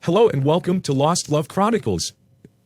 Hello and welcome to Lost Love Chronicles.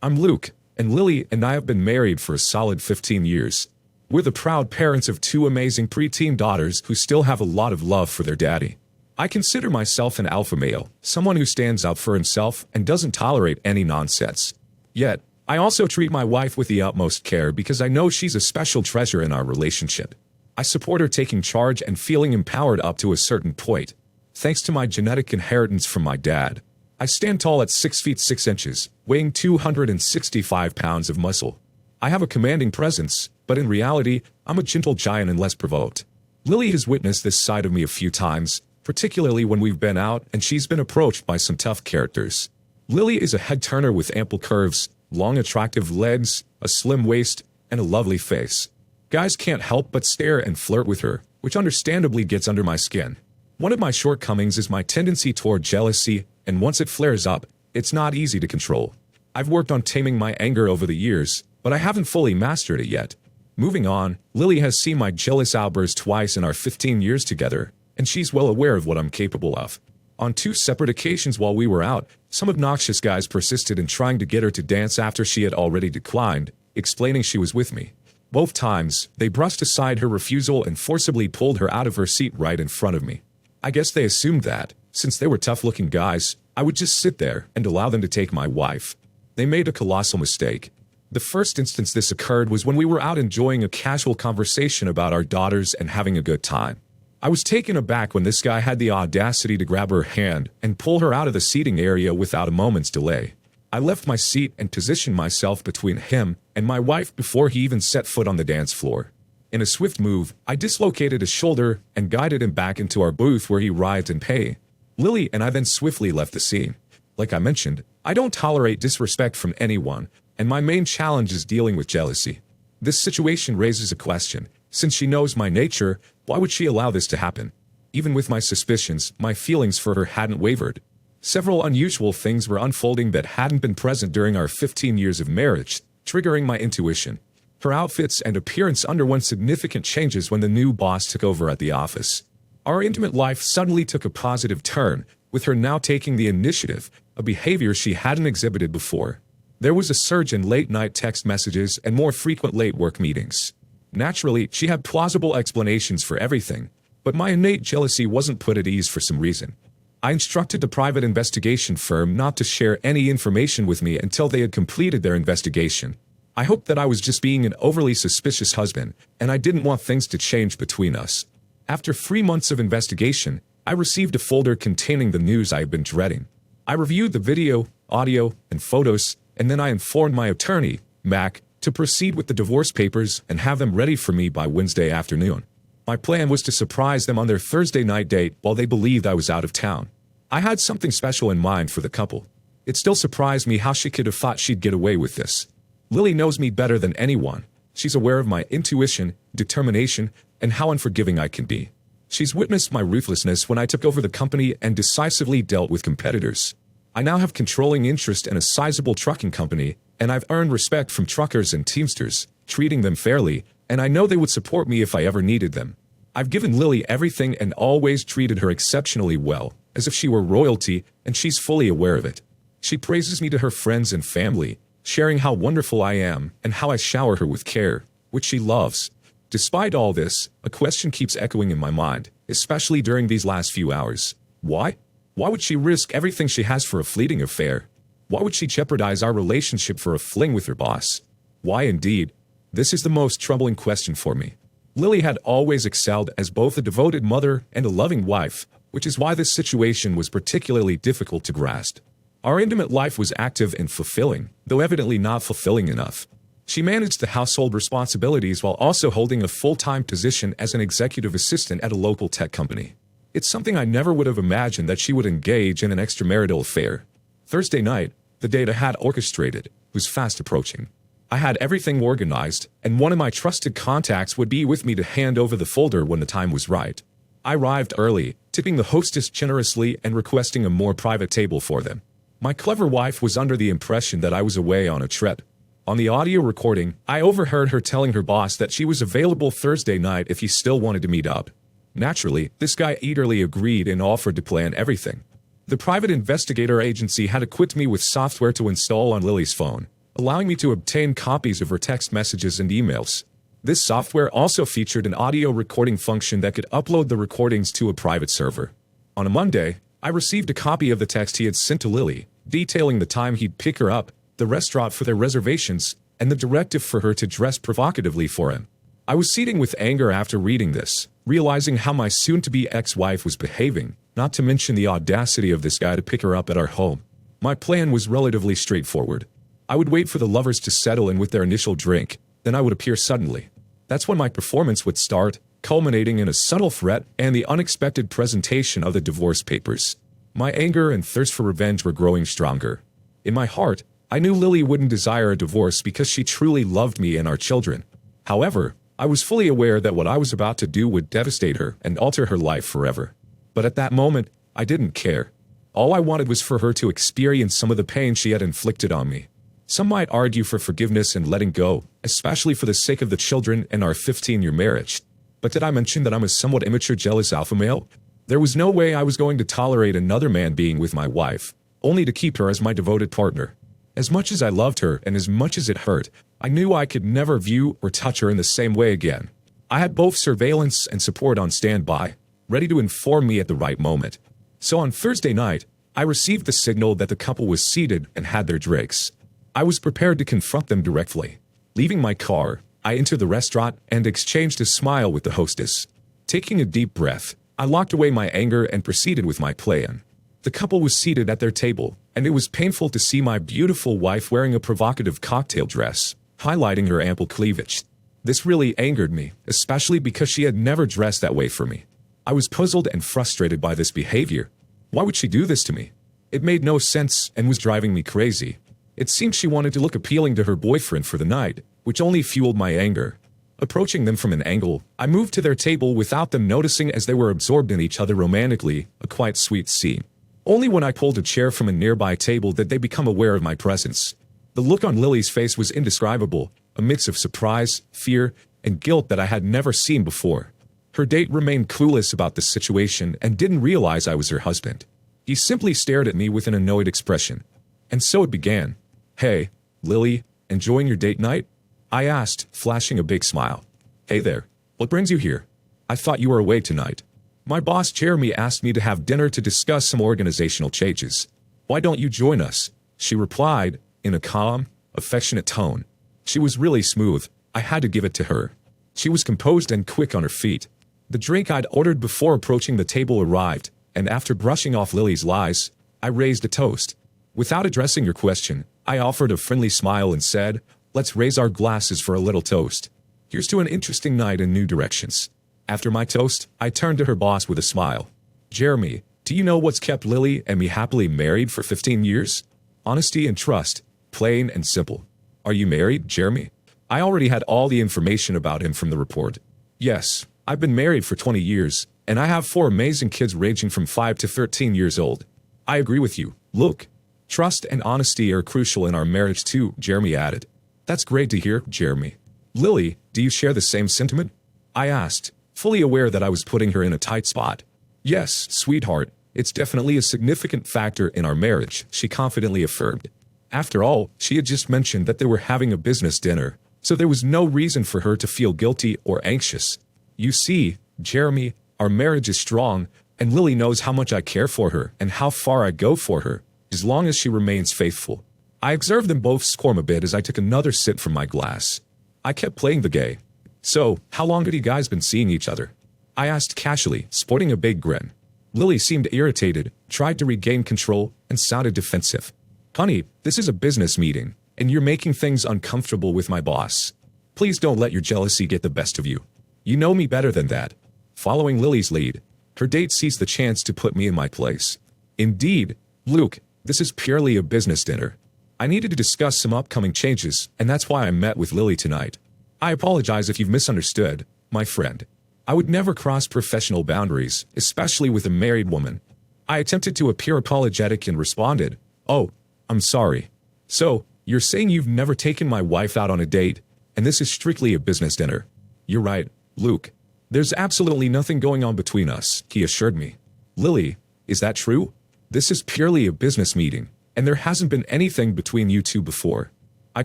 I'm Luke, and Lily and I have been married for a solid 15 years. We're the proud parents of two amazing preteen daughters who still have a lot of love for their daddy. I consider myself an alpha male, someone who stands up for himself and doesn't tolerate any nonsense. Yet, I also treat my wife with the utmost care because I know she's a special treasure in our relationship. I support her taking charge and feeling empowered up to a certain point. Thanks to my genetic inheritance from my dad, I stand tall at 6 feet 6 inches, weighing 265 pounds of muscle. I have a commanding presence, but in reality, I'm a gentle giant and less provoked. Lily has witnessed this side of me a few times, particularly when we've been out and she's been approached by some tough characters. Lily is a head-turner with ample curves, long attractive legs, a slim waist, and a lovely face. Guys can't help but stare and flirt with her, which understandably gets under my skin. One of my shortcomings is my tendency toward jealousy, and once it flares up, it's not easy to control. I've worked on taming my anger over the years, but I haven't fully mastered it yet. Moving on, Lily has seen my jealous outbursts twice in our 15 years together, and she's well aware of what I'm capable of. On 2 separate occasions while we were out, some obnoxious guys persisted in trying to get her to dance after she had already declined, explaining she was with me. Both times, they brushed aside her refusal and forcibly pulled her out of her seat right in front of me. I guess they assumed that, since they were tough-looking guys, I would just sit there and allow them to take my wife. They made a colossal mistake. The first instance this occurred was when we were out enjoying a casual conversation about our daughters and having a good time. I was taken aback when this guy had the audacity to grab her hand and pull her out of the seating area without a moment's delay. I left my seat and positioned myself between him and my wife before he even set foot on the dance floor. In a swift move, I dislocated his shoulder and guided him back into our booth where he writhed in pain. Lily and I then swiftly left the scene. Like I mentioned, I don't tolerate disrespect from anyone, and my main challenge is dealing with jealousy. This situation raises a question. Since she knows my nature, why would she allow this to happen? Even with my suspicions, my feelings for her hadn't wavered. Several unusual things were unfolding that hadn't been present during our 15 years of marriage, triggering my intuition. Her outfits and appearance underwent significant changes when the new boss took over at the office. Our intimate life suddenly took a positive turn, with her now taking the initiative, a behavior she hadn't exhibited before. There was a surge in late-night text messages and more frequent late work meetings. Naturally, she had plausible explanations for everything, but my innate jealousy wasn't put at ease for some reason. I instructed the private investigation firm not to share any information with me until they had completed their investigation. I hoped that I was just being an overly suspicious husband, and I didn't want things to change between us. After 3 months of investigation, I received a folder containing the news I had been dreading. I reviewed the video, audio, and photos, and then I informed my attorney, Mac, to proceed with the divorce papers and have them ready for me by Wednesday afternoon. My plan was to surprise them on their Thursday night date while they believed I was out of town. I had something special in mind for the couple. It still surprised me how she could have thought she'd get away with this. Lily knows me better than anyone. She's aware of my intuition, determination, and how unforgiving I can be. She's witnessed my ruthlessness when I took over the company and decisively dealt with competitors. I now have controlling interest in a sizable trucking company, and I've earned respect from truckers and teamsters, treating them fairly, and I know they would support me if I ever needed them. I've given Lily everything and always treated her exceptionally well, as if she were royalty, and she's fully aware of it. She praises me to her friends and family, sharing how wonderful I am and how I shower her with care, which she loves. Despite all this, a question keeps echoing in my mind, especially during these last few hours. Why? Why would she risk everything she has for a fleeting affair? Why would she jeopardize our relationship for a fling with her boss? Why indeed? This is the most troubling question for me. Lily had always excelled as both a devoted mother and a loving wife, which is why this situation was particularly difficult to grasp. Our intimate life was active and fulfilling, though evidently not fulfilling enough. She managed the household responsibilities while also holding a full-time position as an executive assistant at a local tech company. It's something I never would have imagined that she would engage in an extramarital affair. Thursday night, the date I had orchestrated, was fast approaching. I had everything organized, and one of my trusted contacts would be with me to hand over the folder when the time was right. I arrived early, tipping the hostess generously and requesting a more private table for them. My clever wife was under the impression that I was away on a trip. On the audio recording, I overheard her telling her boss that she was available Thursday night if he still wanted to meet up. Naturally, this guy eagerly agreed and offered to plan everything. The private investigator agency had equipped me with software to install on Lily's phone, allowing me to obtain copies of her text messages and emails. This software also featured an audio recording function that could upload the recordings to a private server. On a Monday, I received a copy of the text he had sent to Lily, detailing the time he'd pick her up, the restaurant for their reservations, and the directive for her to dress provocatively for him. I was seething with anger after reading this, realizing how my soon-to-be ex-wife was behaving, not to mention the audacity of this guy to pick her up at our home. My plan was relatively straightforward. I would wait for the lovers to settle in with their initial drink, then I would appear suddenly. That's when my performance would start, culminating in a subtle threat and the unexpected presentation of the divorce papers. My anger and thirst for revenge were growing stronger. In my heart, I knew Lily wouldn't desire a divorce because she truly loved me and our children. However, I was fully aware that what I was about to do would devastate her and alter her life forever. But at that moment, I didn't care. All I wanted was for her to experience some of the pain she had inflicted on me. Some might argue for forgiveness and letting go, especially for the sake of the children and our 15-year marriage. But did I mention that I'm a somewhat immature, jealous alpha male? There was no way I was going to tolerate another man being with my wife, only to keep her as my devoted partner. As much as I loved her and as much as it hurt, I knew I could never view or touch her in the same way again. I had both surveillance and support on standby, ready to inform me at the right moment. So on Thursday night, I received the signal that the couple was seated and had their drinks. I was prepared to confront them directly. Leaving my car, I entered the restaurant and exchanged a smile with the hostess. Taking a deep breath, I locked away my anger and proceeded with my plan. The couple was seated at their table, and it was painful to see my beautiful wife wearing a provocative cocktail dress, highlighting her ample cleavage. This really angered me, especially because she had never dressed that way for me. I was puzzled and frustrated by this behavior. Why would she do this to me? It made no sense and was driving me crazy. It seemed she wanted to look appealing to her boyfriend for the night, which only fueled my anger. Approaching them from an angle, I moved to their table without them noticing as they were absorbed in each other romantically, a quite sweet scene. Only when I pulled a chair from a nearby table did they become aware of my presence. The look on Lily's face was indescribable, a mix of surprise, fear, and guilt that I had never seen before. Her date remained clueless about the situation and didn't realize I was her husband. He simply stared at me with an annoyed expression. And so it began. "Hey, Lily, enjoying your date night?" I asked, flashing a big smile. "Hey there, what brings you here? I thought you were away tonight. My boss Jeremy asked me to have dinner to discuss some organizational changes. Why don't you join us?" She replied, in a calm, affectionate tone. She was really smooth. I had to give it to her. She was composed and quick on her feet. The drink I'd ordered before approaching the table arrived, and after brushing off Lily's lies, I raised a toast. Without addressing your question, I offered a friendly smile and said, "Let's raise our glasses for a little toast. Here's to an interesting night in new directions." After my toast, I turned to her boss with a smile. "Jeremy, do you know what's kept Lily and me happily married for 15 years? Honesty and trust, plain and simple." "Are you married, Jeremy?" I already had all the information about him from the report. "Yes, I've been married for 20 years, and I have 4 amazing kids ranging from 5 to 13 years old." "I agree with you, Luke. Trust and honesty are crucial in our marriage too," Jeremy added. "That's great to hear, Jeremy. Lily, do you share the same sentiment?" I asked, fully aware that I was putting her in a tight spot. "Yes, sweetheart, it's definitely a significant factor in our marriage," she confidently affirmed. After all, she had just mentioned that they were having a business dinner, so there was no reason for her to feel guilty or anxious. "You see, Jeremy, our marriage is strong, and Lily knows how much I care for her and how far I'd go for her, as long as she remains faithful." I observed them both squirm a bit as I took another sip from my glass. I kept playing the game. "So, how long had you guys been seeing each other?" I asked casually, sporting a big grin. Lily seemed irritated, tried to regain control, and sounded defensive. "Honey, this is a business meeting, and you're making things uncomfortable with my boss. Please don't let your jealousy get the best of you. You know me better than that." Following Lily's lead, her date seized the chance to put me in my place. "Indeed, Luke, this is purely a business dinner. I needed to discuss some upcoming changes, and that's why I met with Lily tonight. I apologize if you've misunderstood, my friend. I would never cross professional boundaries, especially with a married woman." I attempted to appear apologetic and responded, "Oh, I'm sorry. So, you're saying you've never taken my wife out on a date, and this is strictly a business dinner?" "You're right, Luke. There's absolutely nothing going on between us," he assured me. "Lily, is that true?" This is purely a business meeting, and there hasn't been anything between you two before. I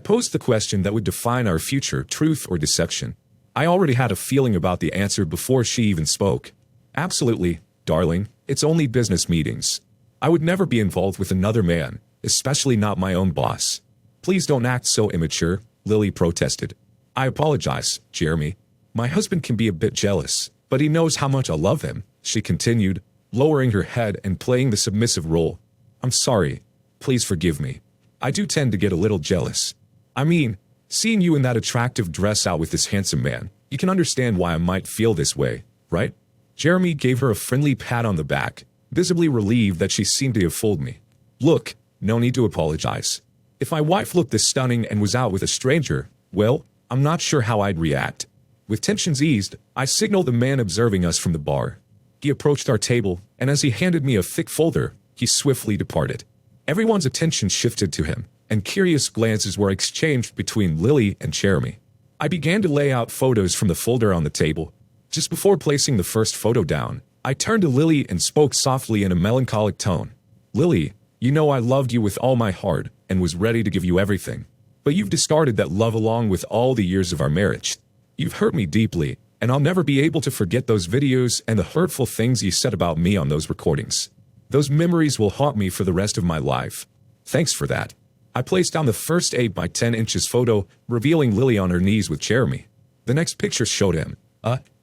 posed the question that would define our future, truth or deception. I already had a feeling about the answer before she even spoke. Absolutely, darling, it's only business meetings. I would never be involved with another man, especially not my own boss. Please don't act so immature, Lily protested. I apologize, Jeremy. My husband can be a bit jealous, but he knows how much I love him, she continued, lowering her head and playing the submissive role. I'm sorry. Please forgive me. I do tend to get a little jealous. I mean, seeing you in that attractive dress out with this handsome man, you can understand why I might feel this way, right? Jeremy gave her a friendly pat on the back, visibly relieved that she seemed to have fooled me. Look, no need to apologize. If my wife looked this stunning and was out with a stranger, well, I'm not sure how I'd react. With tensions eased, I signaled the man observing us from the bar. He approached our table, and as he handed me a thick folder, he swiftly departed. Everyone's attention shifted to him, and curious glances were exchanged between Lily and Jeremy. I began to lay out photos from the folder on the table. Just before placing the first photo down, I turned to Lily and spoke softly in a melancholic tone. Lily, you know I loved you with all my heart and was ready to give you everything. But you've discarded that love along with all the years of our marriage. You've hurt me deeply, and I'll never be able to forget those videos and the hurtful things you said about me on those recordings. Those memories will haunt me for the rest of my life. Thanks for that. I placed down the first 8 by 10 inches photo, revealing Lily on her knees with Jeremy. The next picture showed him,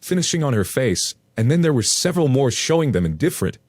finishing on her face, and then there were several more showing them in different,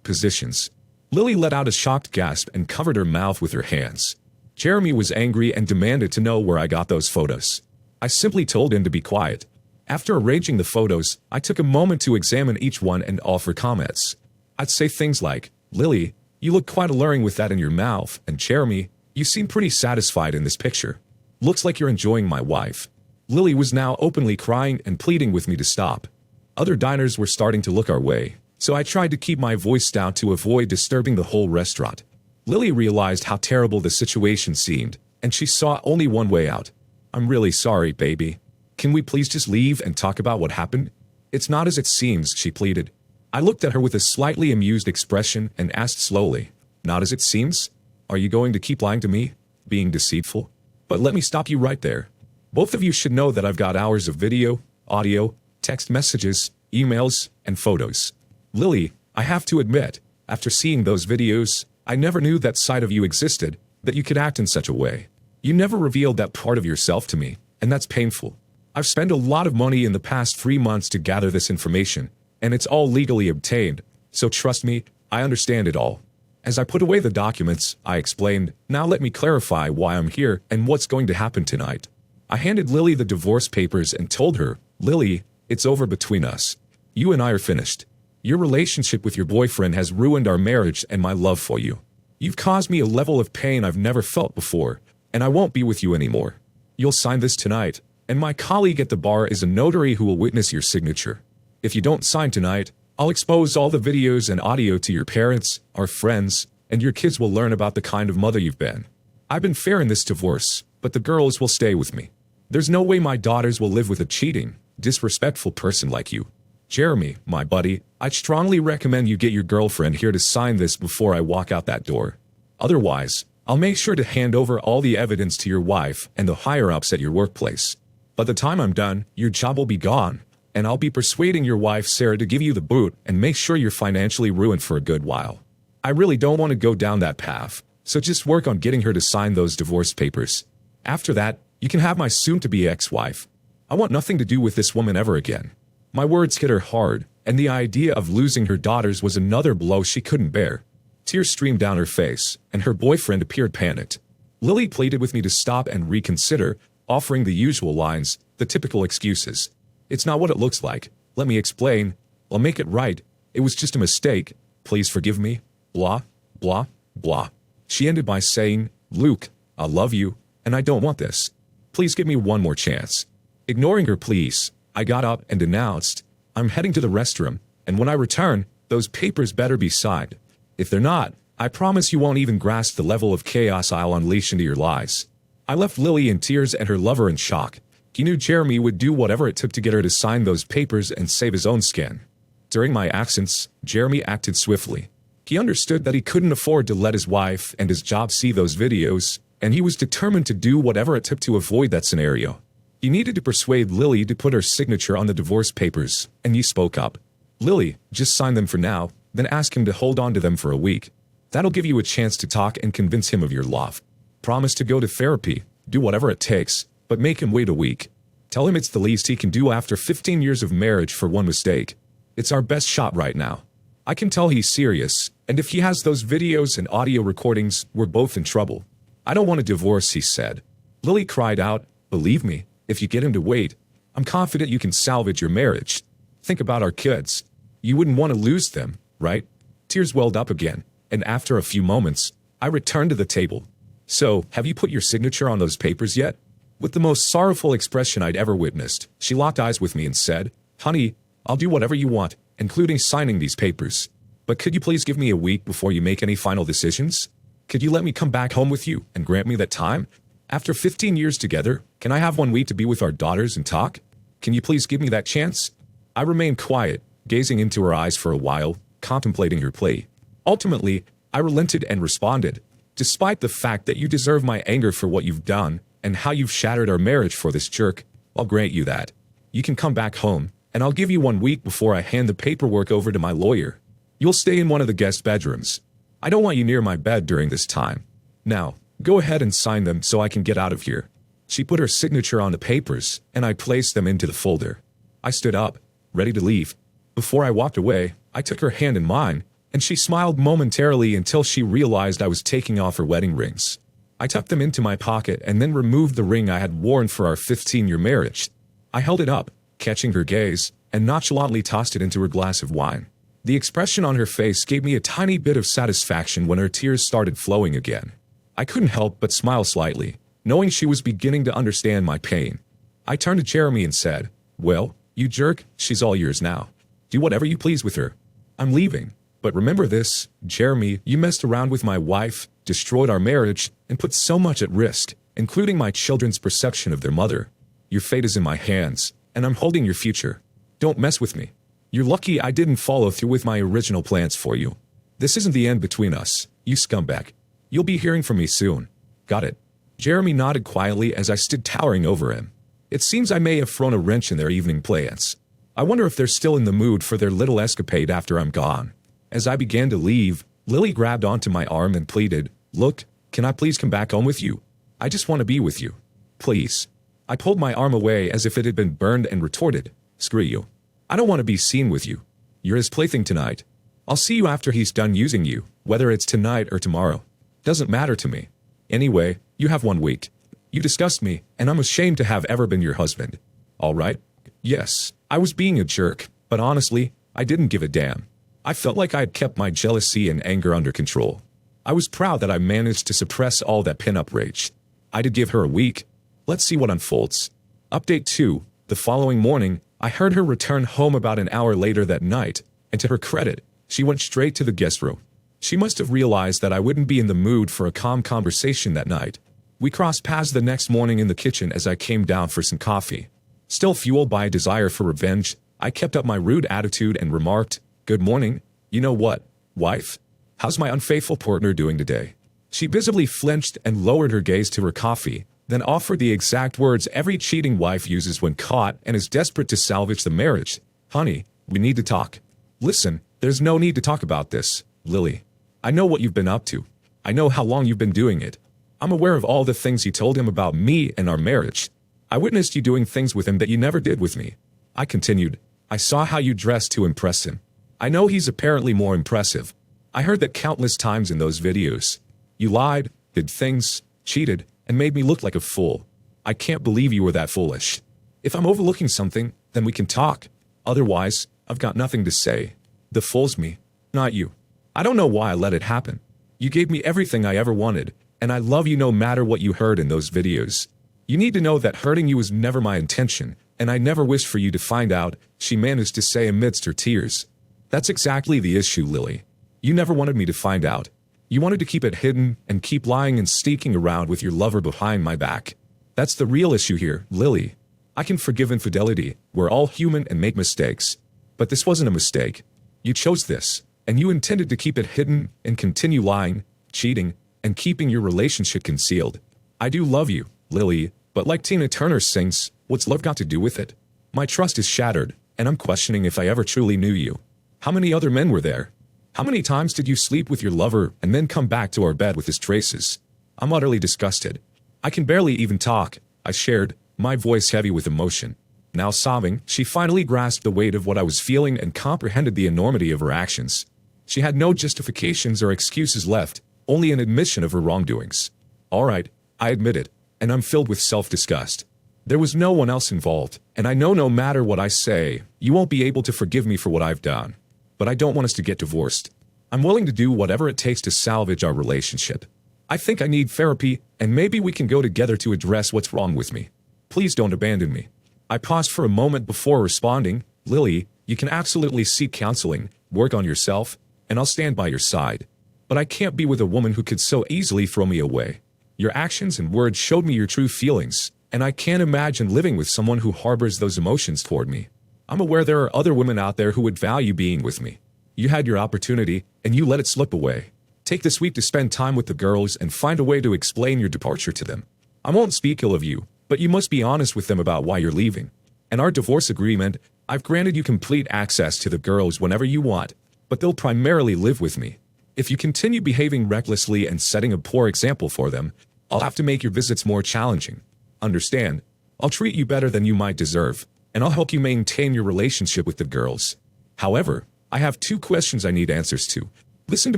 positions. Lily let out a shocked gasp and covered her mouth with her hands. Jeremy was angry and demanded to know where I got those photos. I simply told him to be quiet. After arranging the photos, I took a moment to examine each one and offer comments. I'd say things like, Lily, you look quite alluring with that in your mouth, and Jeremy, you seem pretty satisfied in this picture. Looks like you're enjoying my wife. Lily was now openly crying and pleading with me to stop. Other diners were starting to look our way, so I tried to keep my voice down to avoid disturbing the whole restaurant. Lily realized how terrible the situation seemed, and she saw only one way out. I'm really sorry, baby. Can we please just leave and talk about what happened? It's not as it seems, she pleaded. I looked at her with a slightly amused expression and asked slowly, not as it seems? Are you going to keep lying to me? Being deceitful? But let me stop you right there. Both of you should know that I've got hours of video, audio, text messages, emails, and photos. Lily, I have to admit, after seeing those videos, I never knew that side of you existed, that you could act in such a way. You never revealed that part of yourself to me, and that's painful. I've spent a lot of money in the past 3 months to gather this information, and it's all legally obtained, so trust me, I understand it all. As I put away the documents, I explained, now let me clarify why I'm here and what's going to happen tonight. I handed Lily the divorce papers and told her, Lily, it's over between us. You and I are finished. Your relationship with your boyfriend has ruined our marriage and my love for you. You've caused me a level of pain I've never felt before, and I won't be with you anymore. You'll sign this tonight, and my colleague at the bar is a notary who will witness your signature. If you don't sign tonight, I'll expose all the videos and audio to your parents, our friends, and your kids will learn about the kind of mother you've been. I've been fair in this divorce, but the girls will stay with me. There's no way my daughters will live with a cheating, disrespectful person like you. Jeremy, my buddy, I'd strongly recommend you get your girlfriend here to sign this before I walk out that door. Otherwise, I'll make sure to hand over all the evidence to your wife and the higher-ups at your workplace. By the time I'm done, your job will be gone, and I'll be persuading your wife Sarah to give you the boot and make sure you're financially ruined for a good while. I really don't want to go down that path, so just work on getting her to sign those divorce papers. After that, you can have my soon-to-be ex-wife. I want nothing to do with this woman ever again. My words hit her hard, and the idea of losing her daughters was another blow she couldn't bear. Tears streamed down her face, and her boyfriend appeared panicked. Lily pleaded with me to stop and reconsider, offering the usual lines, the typical excuses. It's not what it looks like. Let me explain. I'll make it right. It was just a mistake. Please forgive me. Blah, blah, blah. She ended by saying, Luke, I love you, and I don't want this. Please give me one more chance. Ignoring her pleas, I got up and announced, I'm heading to the restroom, and when I return, those papers better be signed. If they're not, I promise you won't even grasp the level of chaos I'll unleash into your lives. I left Lily in tears and her lover in shock. He knew Jeremy would do whatever it took to get her to sign those papers and save his own skin. During my absence, Jeremy acted swiftly. He understood that he couldn't afford to let his wife and his job see those videos, and he was determined to do whatever it took to avoid that scenario. He needed to persuade Lily to put her signature on the divorce papers, and he spoke up. Lily, just sign them for now, then ask him to hold on to them for a week. That'll give you a chance to talk and convince him of your love. Promise to go to therapy, do whatever it takes, but make him wait a week. Tell him it's the least he can do after 15 years of marriage for one mistake. It's our best shot right now. I can tell he's serious, and if he has those videos and audio recordings, we're both in trouble. I don't want a divorce, he said. Lily cried out, believe me, if you get him to wait, I'm confident you can salvage your marriage. Think about our kids. You wouldn't want to lose them, right? Tears welled up again, and after a few moments, I returned to the table. So, have you put your signature on those papers yet? With the most sorrowful expression I'd ever witnessed, she locked eyes with me and said, honey, I'll do whatever you want, including signing these papers. But could you please give me a week before you make any final decisions? Could you let me come back home with you and grant me that time? After 15 years together, can I have 1 week to be with our daughters and talk? Can you please give me that chance? I remained quiet, gazing into her eyes for a while, contemplating her plea. Ultimately, I relented and responded, despite the fact that you deserve my anger for what you've done and how you've shattered our marriage for this jerk, I'll grant you that. You can come back home, and I'll give you 1 week before I hand the paperwork over to my lawyer. You'll stay in one of the guest bedrooms. I don't want you near my bed during this time. Now, go ahead and sign them so I can get out of here. She put her signature on the papers, and I placed them into the folder. I stood up, ready to leave. Before I walked away, I took her hand in mine, and she smiled momentarily until she realized I was taking off her wedding rings. I tucked them into my pocket and then removed the ring I had worn for our 15-year marriage. I held it up, catching her gaze, and nonchalantly tossed it into her glass of wine. The expression on her face gave me a tiny bit of satisfaction when her tears started flowing again. I couldn't help but smile slightly, knowing she was beginning to understand my pain. I turned to Jeremy and said, well, you jerk, she's all yours now. Do whatever you please with her. I'm leaving. But remember this, Jeremy, you messed around with my wife, destroyed our marriage, and put so much at risk, including my children's perception of their mother. Your fate is in my hands, and I'm holding your future. Don't mess with me. You're lucky I didn't follow through with my original plans for you. This isn't the end between us, you scumbag. You'll be hearing from me soon. Got it? Jeremy nodded quietly as I stood towering over him. It seems I may have thrown a wrench in their evening plans. I wonder if they're still in the mood for their little escapade after I'm gone. As I began to leave, Lily grabbed onto my arm and pleaded, look, can I please come back home with you? I just want to be with you. Please. I pulled my arm away as if it had been burned and retorted, screw you. I don't want to be seen with you. You're his plaything tonight. I'll see you after he's done using you, whether it's tonight or tomorrow. Doesn't matter to me. Anyway, you have 1 week. You disgust me, and I'm ashamed to have ever been your husband. All right? Yes, I was being a jerk, but honestly, I didn't give a damn. I felt like I had kept my jealousy and anger under control. I was proud that I managed to suppress all that pin-up rage. I did give her a week. Let's see what unfolds. Update 2. The following morning, I heard her return home about an hour later that night, and to her credit, she went straight to the guest room. She must have realized that I wouldn't be in the mood for a calm conversation that night. We crossed paths the next morning in the kitchen as I came down for some coffee. Still fueled by a desire for revenge, I kept up my rude attitude and remarked, good morning. You know what, wife? How's my unfaithful partner doing today? She visibly flinched and lowered her gaze to her coffee, then offered the exact words every cheating wife uses when caught and is desperate to salvage the marriage. Honey, we need to talk. Listen, there's no need to talk about this, Lily. I know what you've been up to. I know how long you've been doing it. I'm aware of all the things you told him about me and our marriage. I witnessed you doing things with him that you never did with me. I continued. I saw how you dressed to impress him. I know he's apparently more impressive. I heard that countless times in those videos. You lied, did things, cheated, and made me look like a fool. I can't believe you were that foolish. If I'm overlooking something, then we can talk. Otherwise, I've got nothing to say. The fool's me, not you. I don't know why I let it happen. You gave me everything I ever wanted, and I love you no matter what you heard in those videos. You need to know that hurting you was never my intention, and I never wished for you to find out, she managed to say amidst her tears. That's exactly the issue, Lily. You never wanted me to find out. You wanted to keep it hidden and keep lying and sneaking around with your lover behind my back. That's the real issue here, Lily. I can forgive infidelity. We're all human and make mistakes. But this wasn't a mistake. You chose this, and you intended to keep it hidden and continue lying, cheating, and keeping your relationship concealed. I do love you, Lily, but like Tina Turner sings, what's love got to do with it? My trust is shattered, and I'm questioning if I ever truly knew you. How many other men were there? How many times did you sleep with your lover and then come back to our bed with his traces? I'm utterly disgusted. I can barely even talk, I shared, my voice heavy with emotion. Now sobbing, she finally grasped the weight of what I was feeling and comprehended the enormity of her actions. She had no justifications or excuses left, only an admission of her wrongdoings. All right, I admit it, and I'm filled with self-disgust. There was no one else involved, and I know no matter what I say, you won't be able to forgive me for what I've done. But I don't want us to get divorced. I'm willing to do whatever it takes to salvage our relationship. I think I need therapy, and maybe we can go together to address what's wrong with me. Please don't abandon me. I paused for a moment before responding. Lily, you can absolutely seek counseling, work on yourself, and I'll stand by your side. But I can't be with a woman who could so easily throw me away. Your actions and words showed me your true feelings, and I can't imagine living with someone who harbors those emotions toward me. I'm aware there are other women out there who would value being with me. You had your opportunity, and you let it slip away. Take this week to spend time with the girls and find a way to explain your departure to them. I won't speak ill of you, but you must be honest with them about why you're leaving. In our divorce agreement, I've granted you complete access to the girls whenever you want, but they'll primarily live with me. If you continue behaving recklessly and setting a poor example for them, I'll have to make your visits more challenging. Understand, I'll treat you better than you might deserve, and I'll help you maintain your relationship with the girls. However, I have 2 questions I need answers to. Listen to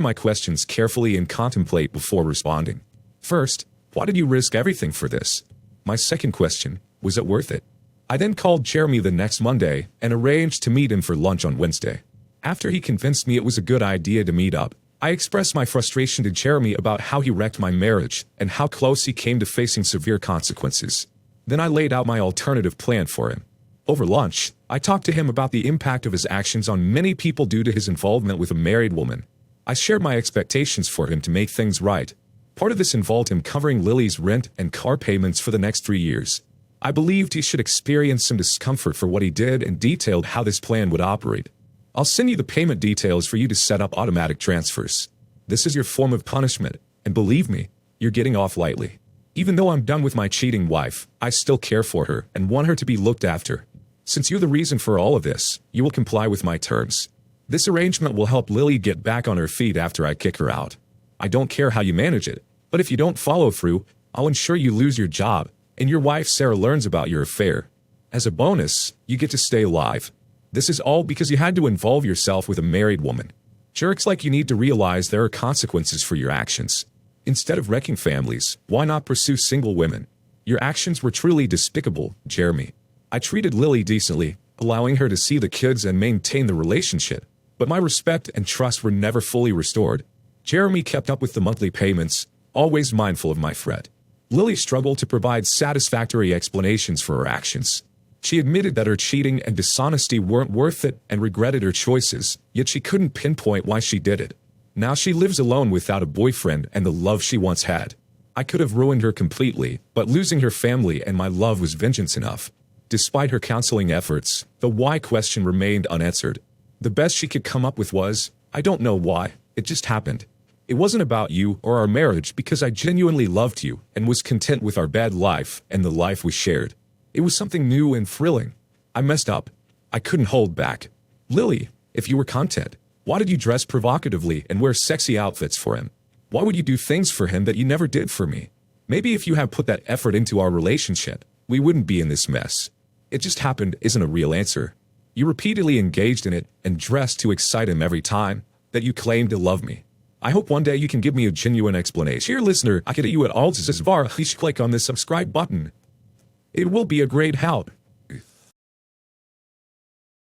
my questions carefully and contemplate before responding. First, why did you risk everything for this? My second question, was it worth it? I then called Jeremy the next Monday and arranged to meet him for lunch on Wednesday. After he convinced me it was a good idea to meet up, I expressed my frustration to Jeremy about how he wrecked my marriage and how close he came to facing severe consequences. Then I laid out my alternative plan for him. Over lunch, I talked to him about the impact of his actions on many people due to his involvement with a married woman. I shared my expectations for him to make things right. Part of this involved him covering Lily's rent and car payments for the next 3 years. I believed he should experience some discomfort for what he did and detailed how this plan would operate. I'll send you the payment details for you to set up automatic transfers. This is your form of punishment, and believe me, you're getting off lightly. Even though I'm done with my cheating wife, I still care for her and want her to be looked after. Since you're the reason for all of this, you will comply with my terms. This arrangement will help Lily get back on her feet after I kick her out. I don't care how you manage it, but if you don't follow through, I'll ensure you lose your job, and your wife Sarah learns about your affair. As a bonus, you get to stay alive. This is all because you had to involve yourself with a married woman. Jerks like you need to realize there are consequences for your actions. Instead of wrecking families, why not pursue single women? Your actions were truly despicable, Jeremy. I treated Lily decently, allowing her to see the kids and maintain the relationship, but my respect and trust were never fully restored. Jeremy kept up with the monthly payments, always mindful of my threat. Lily struggled to provide satisfactory explanations for her actions. She admitted that her cheating and dishonesty weren't worth it and regretted her choices, yet she couldn't pinpoint why she did it. Now she lives alone without a boyfriend and the love she once had. I could have ruined her completely, but losing her family and my love was vengeance enough. Despite her counseling efforts, the why question remained unanswered. The best she could come up with was, I don't know why, it just happened. It wasn't about you or our marriage because I genuinely loved you and was content with our bad life and the life we shared. It was something new and thrilling. I messed up. I couldn't hold back. Lily, if you were content, why did you dress provocatively and wear sexy outfits for him? Why would you do things for him that you never did for me? Maybe if you had put that effort into our relationship, we wouldn't be in this mess. It just happened isn't a real answer. You repeatedly engaged in it and dressed to excite him every time that you claimed to love me. I hope one day you can give me a genuine explanation. Dear listener, I can get you at all. Please click on the subscribe button. It will be a great help.